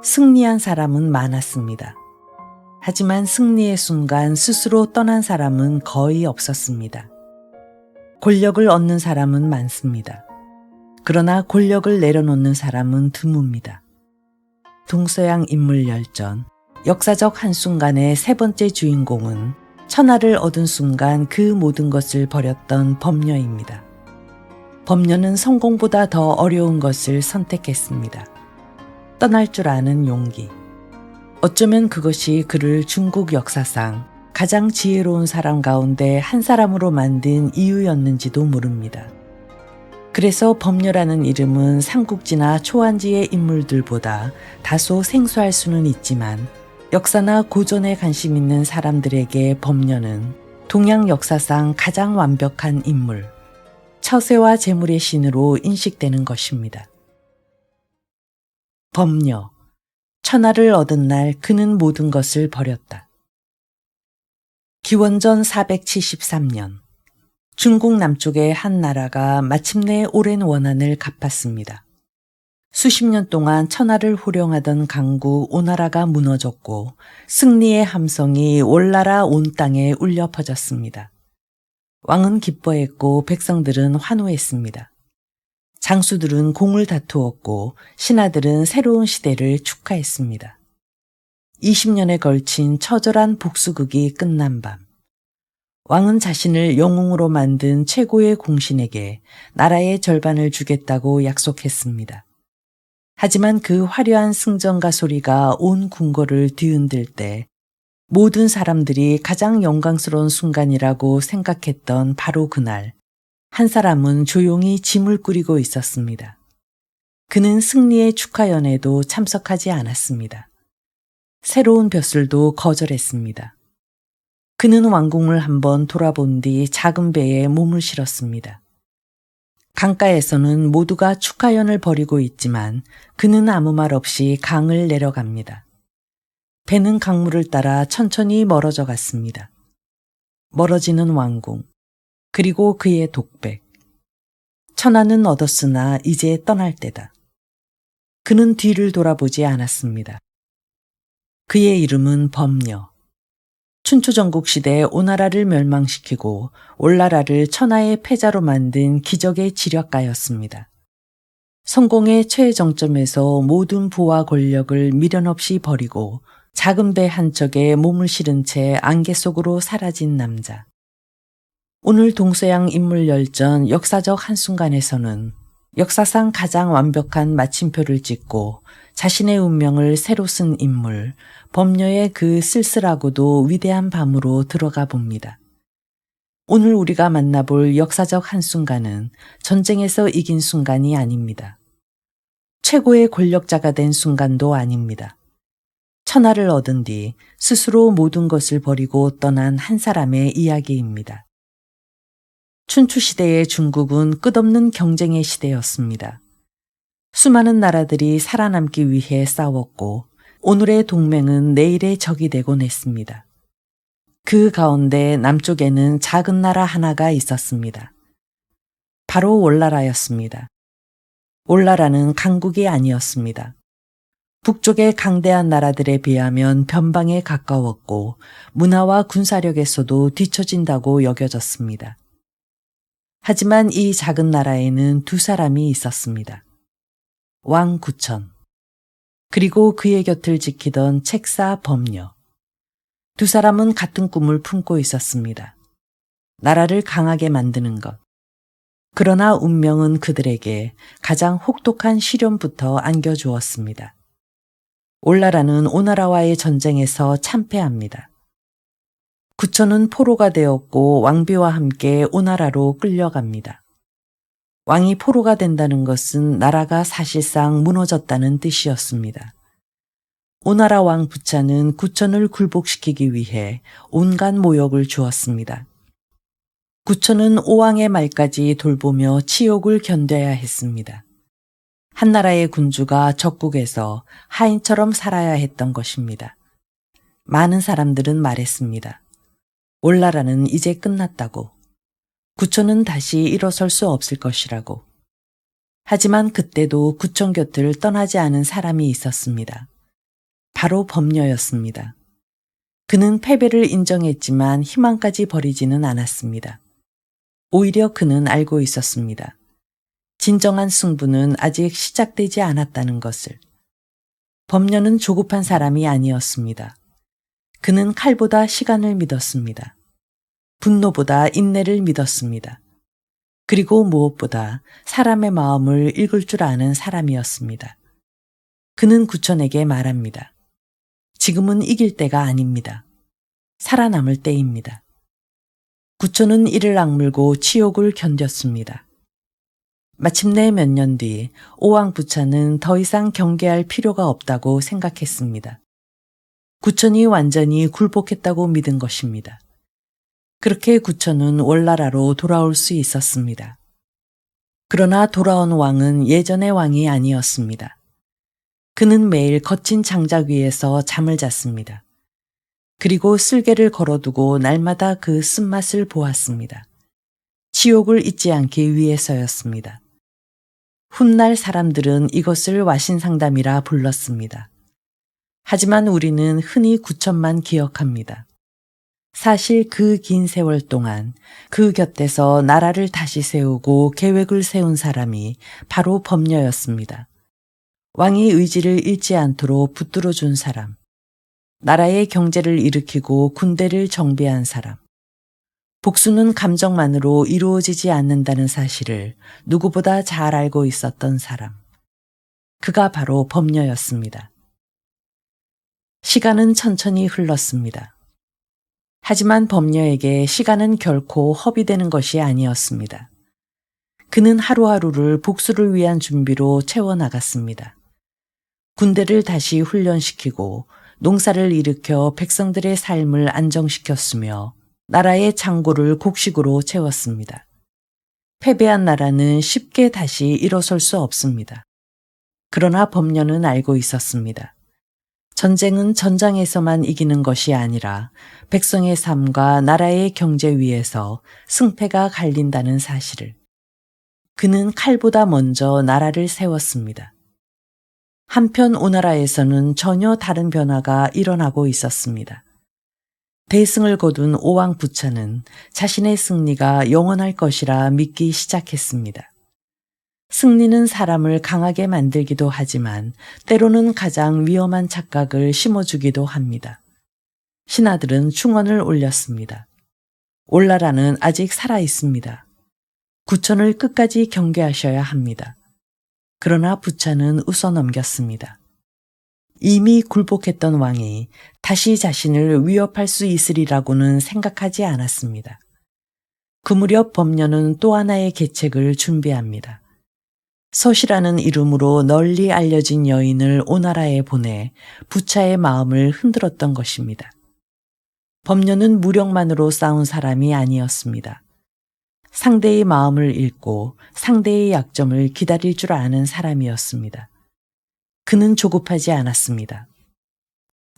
승리한 사람은 많았습니다. 하지만 승리의 순간 스스로 떠난 사람은 거의 없었습니다. 권력을 얻는 사람은 많습니다. 그러나 권력을 내려놓는 사람은 드뭅니다. 동서양 인물 열전, 역사적 한순간의 세 번째 주인공은 천하를 얻은 순간 그 모든 것을 버렸던 범녀입니다. 범녀는 성공보다 더 어려운 것을 선택했습니다. 떠날 줄 아는 용기. 어쩌면 그것이 그를 중국 역사상 가장 지혜로운 사람 가운데 한 사람으로 만든 이유였는지도 모릅니다. 그래서 범녀라는 이름은 삼국지나 초안지의 인물들보다 다소 생소할 수는 있지만 역사나 고전에 관심 있는 사람들에게 범녀는 동양 역사상 가장 완벽한 인물, 처세와 재물의 신으로 인식되는 것입니다. 범녀, 천하를 얻은 날 그는 모든 것을 버렸다. 기원전 473년, 중국 남쪽의 한 나라가 마침내 오랜 원한을 갚았습니다. 수십 년 동안 천하를 호령하던 강국 오나라가 무너졌고 승리의 함성이 올나라 온 땅에 울려 퍼졌습니다. 왕은 기뻐했고 백성들은 환호했습니다. 장수들은 공을 다투었고 신하들은 새로운 시대를 축하했습니다. 20년에 걸친 처절한 복수극이 끝난 밤, 왕은 자신을 영웅으로 만든 최고의 공신에게 나라의 절반을 주겠다고 약속했습니다. 하지만 그 화려한 승전가 소리가 온 궁궐을 뒤흔들 때 모든 사람들이 가장 영광스러운 순간이라고 생각했던 바로 그날, 한 사람은 조용히 짐을 꾸리고 있었습니다. 그는 승리의 축하연회도 참석하지 않았습니다. 새로운 벼슬도 거절했습니다. 그는 왕궁을 한번 돌아본 뒤 작은 배에 몸을 실었습니다. 강가에서는 모두가 축하연을 벌이고 있지만 그는 아무 말 없이 강을 내려갑니다. 배는 강물을 따라 천천히 멀어져 갔습니다. 멀어지는 왕궁, 그리고 그의 독백. 천하는 얻었으나 이제 떠날 때다. 그는 뒤를 돌아보지 않았습니다. 그의 이름은 범녀. 춘추전국 시대 오나라를 멸망시키고 올나라를 천하의 패자로 만든 기적의 지략가였습니다. 성공의 최정점에서 모든 부와 권력을 미련 없이 버리고 작은 배 한 척에 몸을 실은 채 안개 속으로 사라진 남자. 오늘 동서양 인물 열전 역사적 한순간에서는 역사상 가장 완벽한 마침표를 찍고 자신의 운명을 새로 쓴 인물, 범녀의 그 쓸쓸하고도 위대한 밤으로 들어가 봅니다. 오늘 우리가 만나볼 역사적 한순간은 전쟁에서 이긴 순간이 아닙니다. 최고의 권력자가 된 순간도 아닙니다. 천하를 얻은 뒤 스스로 모든 것을 버리고 떠난 한 사람의 이야기입니다. 춘추시대의 중국은 끝없는 경쟁의 시대였습니다. 수많은 나라들이 살아남기 위해 싸웠고 오늘의 동맹은 내일의 적이 되곤 했습니다. 그 가운데 남쪽에는 작은 나라 하나가 있었습니다. 바로 올나라였습니다. 올나라는 강국이 아니었습니다. 북쪽의 강대한 나라들에 비하면 변방에 가까웠고 문화와 군사력에서도 뒤처진다고 여겨졌습니다. 하지만 이 작은 나라에는 두 사람이 있었습니다. 왕 구천, 그리고 그의 곁을 지키던 책사 범녀. 두 사람은 같은 꿈을 품고 있었습니다. 나라를 강하게 만드는 것. 그러나 운명은 그들에게 가장 혹독한 시련부터 안겨주었습니다. 올나라는 오나라와의 전쟁에서 참패합니다. 구천은 포로가 되었고 왕비와 함께 오나라로 끌려갑니다. 왕이 포로가 된다는 것은 나라가 사실상 무너졌다는 뜻이었습니다. 오나라 왕 부차는 구천을 굴복시키기 위해 온갖 모욕을 주었습니다. 구천은 오왕의 말까지 돌보며 치욕을 견뎌야 했습니다. 한나라의 군주가 적국에서 하인처럼 살아야 했던 것입니다. 많은 사람들은 말했습니다. 올나라는 이제 끝났다고. 구천은 다시 일어설 수 없을 것이라고. 하지만 그때도 구천 곁을 떠나지 않은 사람이 있었습니다. 바로 범녀였습니다. 그는 패배를 인정했지만 희망까지 버리지는 않았습니다. 오히려 그는 알고 있었습니다. 진정한 승부는 아직 시작되지 않았다는 것을. 범녀는 조급한 사람이 아니었습니다. 그는 칼보다 시간을 믿었습니다. 분노보다 인내를 믿었습니다. 그리고 무엇보다 사람의 마음을 읽을 줄 아는 사람이었습니다. 그는 구천에게 말합니다. 지금은 이길 때가 아닙니다. 살아남을 때입니다. 구천은 이를 악물고 치욕을 견뎠습니다. 마침내 몇 년 뒤 오왕부차는 더 이상 경계할 필요가 없다고 생각했습니다. 구천이 완전히 굴복했다고 믿은 것입니다. 그렇게 구천은 월나라로 돌아올 수 있었습니다. 그러나 돌아온 왕은 예전의 왕이 아니었습니다. 그는 매일 거친 장작 위에서 잠을 잤습니다. 그리고 쓸개를 걸어두고 날마다 그 쓴맛을 보았습니다. 치욕을 잊지 않기 위해서였습니다. 훗날 사람들은 이것을 와신상담이라 불렀습니다. 하지만 우리는 흔히 구천만 기억합니다. 사실 그 긴 세월 동안 그 곁에서 나라를 다시 세우고 계획을 세운 사람이 바로 범녀였습니다. 왕의 의지를 잃지 않도록 붙들어준 사람, 나라의 경제를 일으키고 군대를 정비한 사람, 복수는 감정만으로 이루어지지 않는다는 사실을 누구보다 잘 알고 있었던 사람. 그가 바로 범녀였습니다. 시간은 천천히 흘렀습니다. 하지만 범녀에게 시간은 결코 허비되는 것이 아니었습니다. 그는 하루하루를 복수를 위한 준비로 채워나갔습니다. 군대를 다시 훈련시키고 농사를 일으켜 백성들의 삶을 안정시켰으며 나라의 창고를 곡식으로 채웠습니다. 패배한 나라는 쉽게 다시 일어설 수 없습니다. 그러나 범녀는 알고 있었습니다. 전쟁은 전장에서만 이기는 것이 아니라 백성의 삶과 나라의 경제 위에서 승패가 갈린다는 사실을. 그는 칼보다 먼저 나라를 세웠습니다. 한편 오나라에서는 전혀 다른 변화가 일어나고 있었습니다. 대승을 거둔 오왕부차는 자신의 승리가 영원할 것이라 믿기 시작했습니다. 승리는 사람을 강하게 만들기도 하지만 때로는 가장 위험한 착각을 심어주기도 합니다. 신하들은 충언을 올렸습니다. 올나라는 아직 살아 있습니다. 구천을 끝까지 경계하셔야 합니다. 그러나 부차는 웃어넘겼습니다. 이미 굴복했던 왕이 다시 자신을 위협할 수 있으리라고는 생각하지 않았습니다. 그 무렵 범녀는 또 하나의 계책을 준비합니다. 서시라는 이름으로 널리 알려진 여인을 오나라에 보내 부차의 마음을 흔들었던 것입니다. 범녀는 무력만으로 싸운 사람이 아니었습니다. 상대의 마음을 읽고 상대의 약점을 기다릴 줄 아는 사람이었습니다. 그는 조급하지 않았습니다.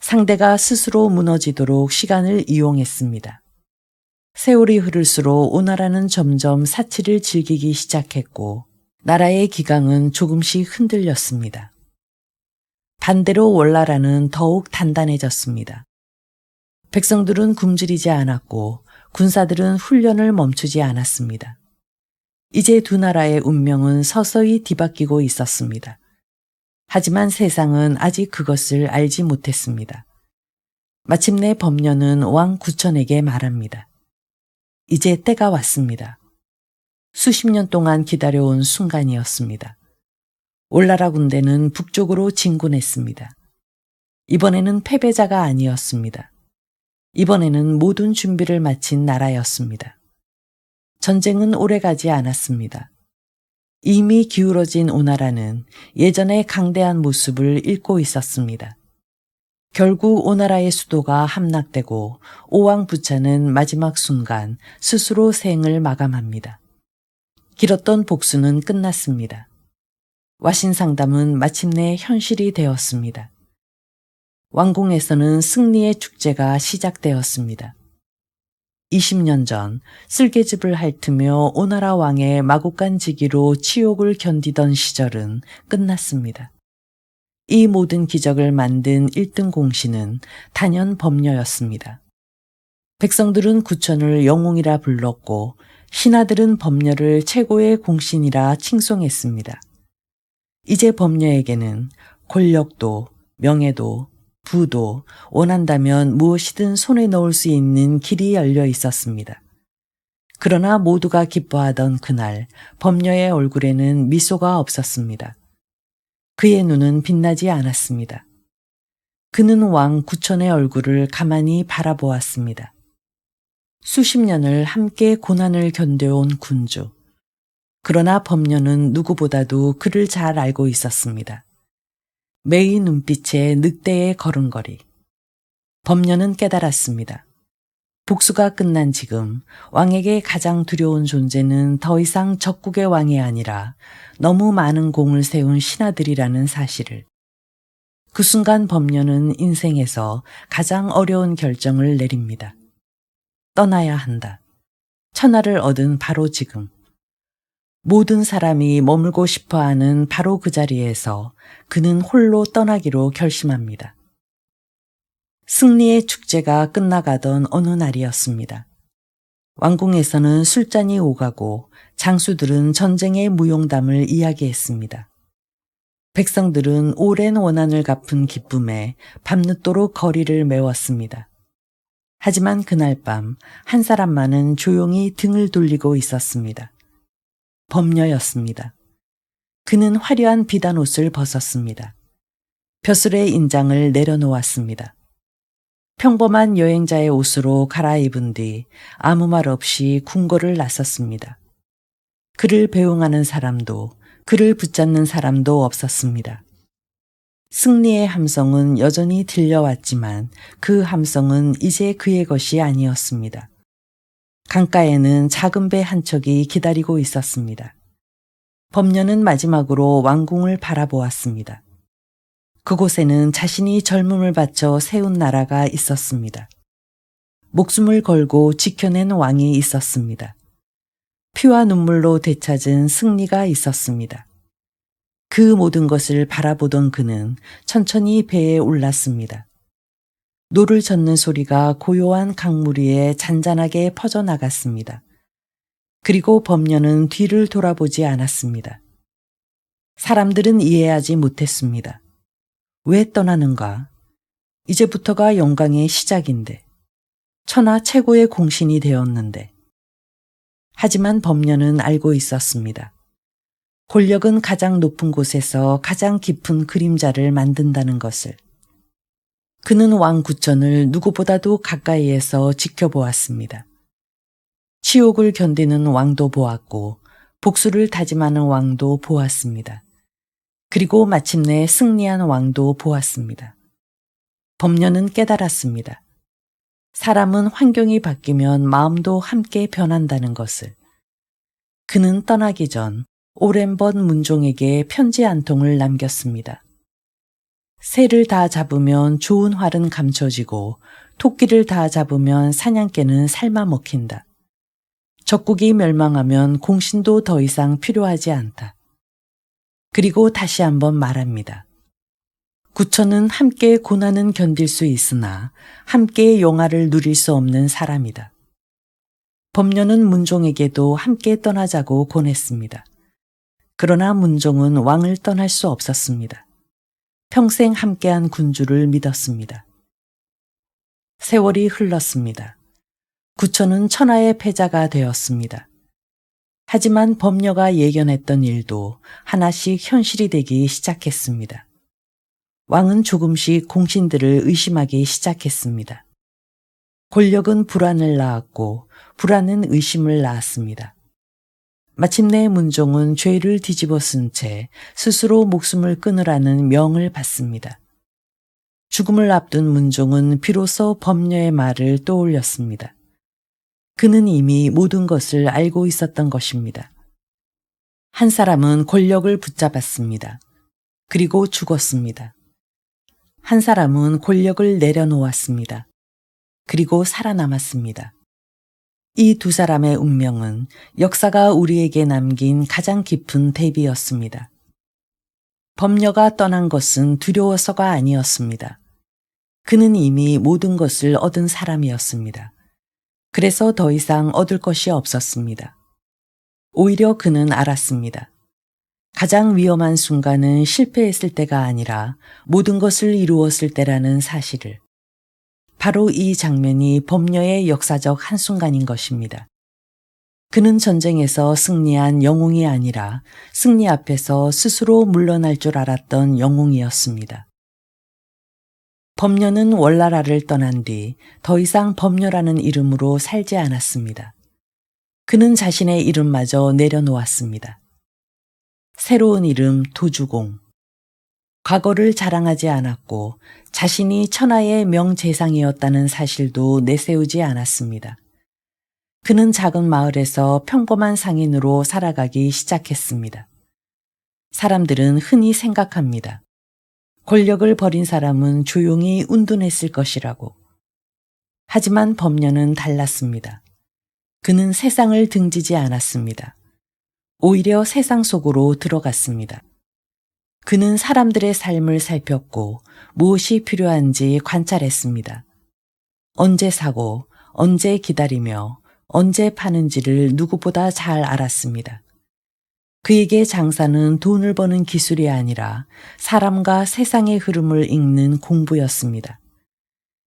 상대가 스스로 무너지도록 시간을 이용했습니다. 세월이 흐를수록 오나라는 점점 사치를 즐기기 시작했고 나라의 기강은 조금씩 흔들렸습니다. 반대로 월나라는 더욱 단단해졌습니다. 백성들은 굶주리지 않았고 군사들은 훈련을 멈추지 않았습니다. 이제 두 나라의 운명은 서서히 뒤바뀌고 있었습니다. 하지만 세상은 아직 그것을 알지 못했습니다. 마침내 범녀는 왕 구천에게 말합니다. 이제 때가 왔습니다. 수십 년 동안 기다려온 순간이었습니다. 올나라 군대는 북쪽으로 진군했습니다. 이번에는 패배자가 아니었습니다. 이번에는 모든 준비를 마친 나라였습니다. 전쟁은 오래가지 않았습니다. 이미 기울어진 오나라는 예전의 강대한 모습을 잃고 있었습니다. 결국 오나라의 수도가 함락되고 오왕부차는 마지막 순간 스스로 생을 마감합니다. 길었던 복수는 끝났습니다. 와신상담은 마침내 현실이 되었습니다. 왕궁에서는 승리의 축제가 시작되었습니다. 20년 전 쓸개즙을 핥으며 오나라 왕의 마국간지기로 치욕을 견디던 시절은 끝났습니다. 이 모든 기적을 만든 1등 공신은 단연 범녀였습니다. 백성들은 구천을 영웅이라 불렀고 신하들은 범녀를 최고의 공신이라 칭송했습니다. 이제 범녀에게는 권력도 명예도 부도 원한다면 무엇이든 손에 넣을 수 있는 길이 열려 있었습니다. 그러나 모두가 기뻐하던 그날 범녀의 얼굴에는 미소가 없었습니다. 그의 눈은 빛나지 않았습니다. 그는 왕 구천의 얼굴을 가만히 바라보았습니다. 수십 년을 함께 고난을 견뎌온 군주. 그러나 범녀는 누구보다도 그를 잘 알고 있었습니다. 매의 눈빛에 늑대의 걸음걸이. 범녀는 깨달았습니다. 복수가 끝난 지금 왕에게 가장 두려운 존재는 더 이상 적국의 왕이 아니라 너무 많은 공을 세운 신하들이라는 사실을. 그 순간 범녀는 인생에서 가장 어려운 결정을 내립니다. 떠나야 한다. 천하를 얻은 바로 지금. 모든 사람이 머물고 싶어하는 바로 그 자리에서 그는 홀로 떠나기로 결심합니다. 승리의 축제가 끝나가던 어느 날이었습니다. 왕궁에서는 술잔이 오가고 장수들은 전쟁의 무용담을 이야기했습니다. 백성들은 오랜 원한을 갚은 기쁨에 밤늦도록 거리를 메웠습니다. 하지만 그날 밤 한 사람만은 조용히 등을 돌리고 있었습니다. 범녀였습니다. 그는 화려한 비단 옷을 벗었습니다. 벼슬의 인장을 내려놓았습니다. 평범한 여행자의 옷으로 갈아입은 뒤 아무 말 없이 궁궐을 나섰습니다. 그를 배웅하는 사람도 그를 붙잡는 사람도 없었습니다. 승리의 함성은 여전히 들려왔지만 그 함성은 이제 그의 것이 아니었습니다. 강가에는 작은 배 한 척이 기다리고 있었습니다. 범녀는 마지막으로 왕궁을 바라보았습니다. 그곳에는 자신이 젊음을 바쳐 세운 나라가 있었습니다. 목숨을 걸고 지켜낸 왕이 있었습니다. 피와 눈물로 되찾은 승리가 있었습니다. 그 모든 것을 바라보던 그는 천천히 배에 올랐습니다. 노를 젓는 소리가 고요한 강물 위에 잔잔하게 퍼져나갔습니다. 그리고 범녀는 뒤를 돌아보지 않았습니다. 사람들은 이해하지 못했습니다. 왜 떠나는가? 이제부터가 영광의 시작인데. 천하 최고의 공신이 되었는데. 하지만 범녀는 알고 있었습니다. 권력은 가장 높은 곳에서 가장 깊은 그림자를 만든다는 것을. 그는 왕 구천을 누구보다도 가까이에서 지켜보았습니다. 치욕을 견디는 왕도 보았고 복수를 다짐하는 왕도 보았습니다. 그리고 마침내 승리한 왕도 보았습니다. 범녀는 깨달았습니다. 사람은 환경이 바뀌면 마음도 함께 변한다는 것을. 그는 떠나기 전 오랜번 문종에게 편지 한 통을 남겼습니다. 새를 다 잡으면 좋은 활은 감춰지고 토끼를 다 잡으면 사냥개는 삶아 먹힌다. 적국이 멸망하면 공신도 더 이상 필요하지 않다. 그리고 다시 한번 말합니다. 구천은 함께 고난은 견딜 수 있으나 함께 영화를 누릴 수 없는 사람이다. 범녀는 문종에게도 함께 떠나자고 권했습니다. 그러나 문종은 왕을 떠날 수 없었습니다. 평생 함께한 군주를 믿었습니다. 세월이 흘렀습니다. 구천은 천하의 패자가 되었습니다. 하지만 범녀가 예견했던 일도 하나씩 현실이 되기 시작했습니다. 왕은 조금씩 공신들을 의심하기 시작했습니다. 권력은 불안을 낳았고 불안은 의심을 낳았습니다. 마침내 문종은 죄를 뒤집어 쓴 채 스스로 목숨을 끊으라는 명을 받습니다. 죽음을 앞둔 문종은 비로소 범녀의 말을 떠올렸습니다. 그는 이미 모든 것을 알고 있었던 것입니다. 한 사람은 권력을 붙잡았습니다. 그리고 죽었습니다. 한 사람은 권력을 내려놓았습니다. 그리고 살아남았습니다. 이 두 사람의 운명은 역사가 우리에게 남긴 가장 깊은 대비였습니다. 범녀가 떠난 것은 두려워서가 아니었습니다. 그는 이미 모든 것을 얻은 사람이었습니다. 그래서 더 이상 얻을 것이 없었습니다. 오히려 그는 알았습니다. 가장 위험한 순간은 실패했을 때가 아니라 모든 것을 이루었을 때라는 사실을. 바로 이 장면이 범녀의 역사적 한순간인 것입니다. 그는 전쟁에서 승리한 영웅이 아니라 승리 앞에서 스스로 물러날 줄 알았던 영웅이었습니다. 범녀는 월나라를 떠난 뒤 더 이상 범녀라는 이름으로 살지 않았습니다. 그는 자신의 이름마저 내려놓았습니다. 새로운 이름 도주공. 과거를 자랑하지 않았고 자신이 천하의 명재상이었다는 사실도 내세우지 않았습니다. 그는 작은 마을에서 평범한 상인으로 살아가기 시작했습니다. 사람들은 흔히 생각합니다. 권력을 버린 사람은 조용히 운둔했을 것이라고. 하지만 범녀는 달랐습니다. 그는 세상을 등지지 않았습니다. 오히려 세상 속으로 들어갔습니다. 그는 사람들의 삶을 살폈고 무엇이 필요한지 관찰했습니다. 언제 사고, 언제 기다리며 언제 파는지를 누구보다 잘 알았습니다. 그에게 장사는 돈을 버는 기술이 아니라 사람과 세상의 흐름을 읽는 공부였습니다.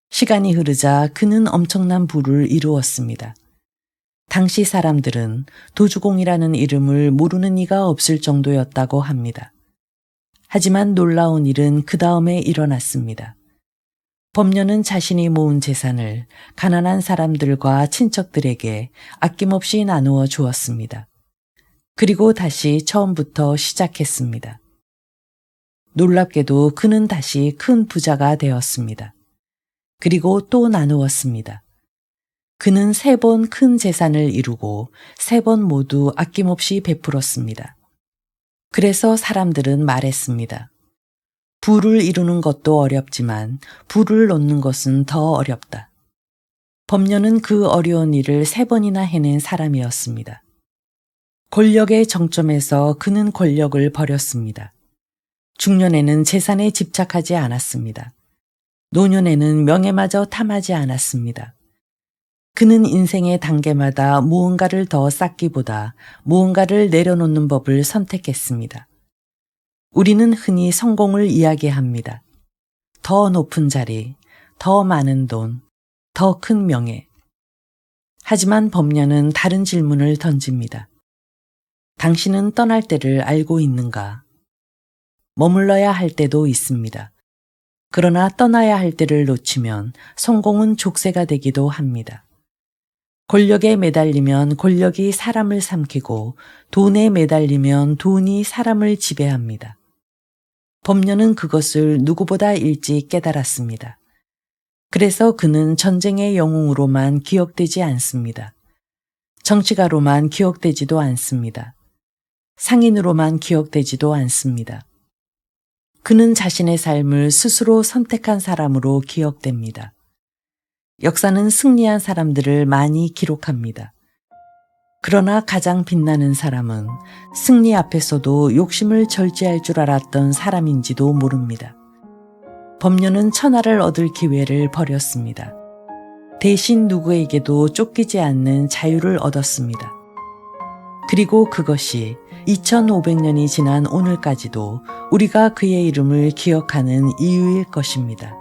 시간이 흐르자 그는 엄청난 부를 이루었습니다. 당시 사람들은 도주공이라는 이름을 모르는 이가 없을 정도였다고 합니다. 하지만 놀라운 일은 그 다음에 일어났습니다. 범녀는 자신이 모은 재산을 가난한 사람들과 친척들에게 아낌없이 나누어 주었습니다. 그리고 다시 처음부터 시작했습니다. 놀랍게도 그는 다시 큰 부자가 되었습니다. 그리고 또 나누었습니다. 그는 3번 큰 재산을 이루고 3번 모두 아낌없이 베풀었습니다. 그래서 사람들은 말했습니다. 부를 이루는 것도 어렵지만 부를 놓는 것은 더 어렵다. 범녀는 그 어려운 일을 3번이나 해낸 사람이었습니다. 권력의 정점에서 그는 권력을 버렸습니다. 중년에는 재산에 집착하지 않았습니다. 노년에는 명예마저 탐하지 않았습니다. 그는 인생의 단계마다 무언가를 더 쌓기보다 무언가를 내려놓는 법을 선택했습니다. 우리는 흔히 성공을 이야기합니다. 더 높은 자리, 더 많은 돈, 더 큰 명예. 하지만 범녀는 다른 질문을 던집니다. 당신은 떠날 때를 알고 있는가? 머물러야 할 때도 있습니다. 그러나 떠나야 할 때를 놓치면 성공은 족쇄가 되기도 합니다. 권력에 매달리면 권력이 사람을 삼키고 돈에 매달리면 돈이 사람을 지배합니다. 범녀는 그것을 누구보다 일찍 깨달았습니다. 그래서 그는 전쟁의 영웅으로만 기억되지 않습니다. 정치가로만 기억되지도 않습니다. 상인으로만 기억되지도 않습니다. 그는 자신의 삶을 스스로 선택한 사람으로 기억됩니다. 역사는 승리한 사람들을 많이 기록합니다. 그러나 가장 빛나는 사람은 승리 앞에서도 욕심을 절제할 줄 알았던 사람인지도 모릅니다. 범녀는 천하를 얻을 기회를 버렸습니다. 대신 누구에게도 쫓기지 않는 자유를 얻었습니다. 그리고 그것이 2500년이 지난 오늘까지도 우리가 그의 이름을 기억하는 이유일 것입니다.